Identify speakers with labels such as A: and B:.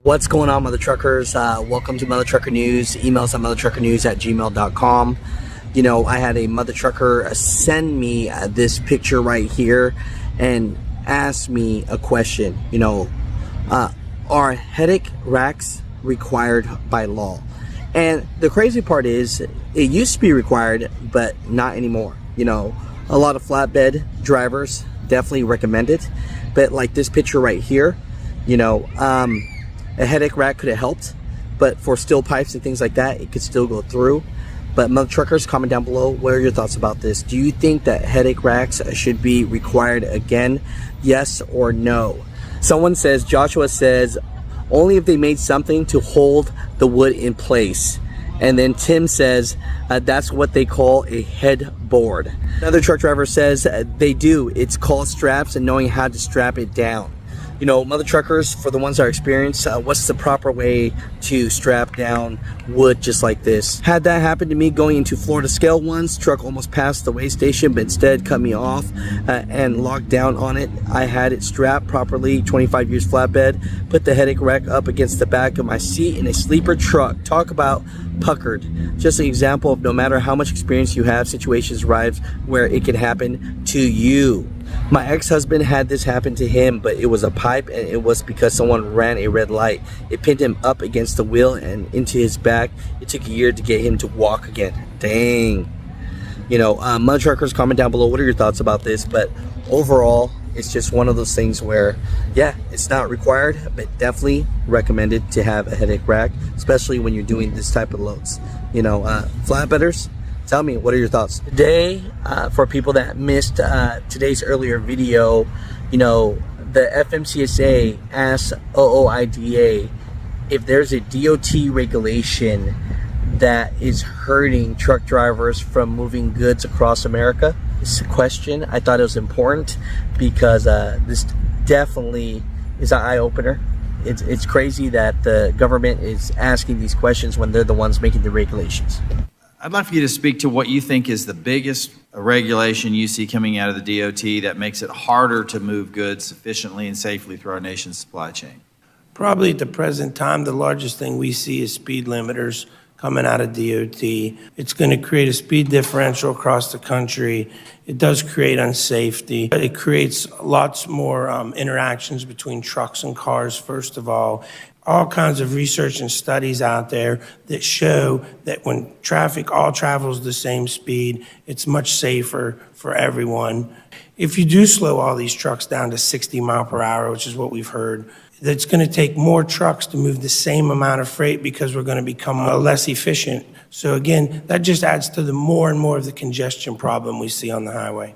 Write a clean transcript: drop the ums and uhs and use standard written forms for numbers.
A: What's going on, Mother Truckers? Welcome to Mother Trucker News. Emails at muthatruckernews@gmail.com. You know, I had a Mother Trucker send me this picture right here and ask me a question. You know, are headache racks required by law? And the crazy part is, it used to be required, but not anymore. You know, a lot of flatbed drivers definitely recommend it, but like this picture right here, you know, a headache rack could have helped, but for steel pipes and things like that, it could still go through. But Mother Truckers, comment down below, what are your thoughts about this? Do you think that headache racks should be required again? Yes or no? Someone says, Joshua says, only if they made something to hold the wood in place. And then Tim says, that's what they call a headboard. Another truck driver says, they do. It's called straps and knowing how to strap it down. You know, Mother Truckers, for the ones that are experienced, what's the proper way to strap down wood just like this? Had that happen to me going into Florida Scale once. Truck almost passed the weigh station, but instead cut me off and locked down on it. I had it strapped properly, 25 years flatbed, put the headache rack up against the back of my seat in a sleeper truck. Talk about puckered. Just an example of no matter how much experience you have, situations arise where it can happen to you. My ex-husband had this happen to him, but it was a pipe, and it was because someone ran a red light. It pinned him up against the wheel and into his back. It took a year to get him to walk again. Dang. You know, Mud Truckers, comment down below, what are your thoughts about this? But overall, it's just one of those things where, yeah, it's not required, but definitely recommended to have a headache rack, especially when you're doing this type of loads. You know, flatbedders, tell me, what are your thoughts? Today, for people that missed today's earlier video, you know, the FMCSA asked OOIDA if there's a DOT regulation that is hurting truck drivers from moving goods across America. This is a question. I thought it was important because this definitely is an eye-opener. It's crazy that the government is asking these questions when they're the ones making the regulations.
B: I'd like for you to speak to what you think is the biggest regulation you see coming out of the DOT that makes it harder to move goods efficiently and safely through our nation's supply chain.
C: Probably at the present time, the largest thing we see is speed limiters coming out of DOT. It's going to create a speed differential across the country. It does create unsafety. It creates lots more interactions between trucks and cars, first of all. All kinds of research and studies out there that show that when traffic all travels the same speed, it's much safer for everyone. If you do slow all these trucks down to 60 miles per hour, which is what we've heard, it's going to take more trucks to move the same amount of freight because we're going to become less efficient. So again, that just adds to the more and more of the congestion problem we see on the highway.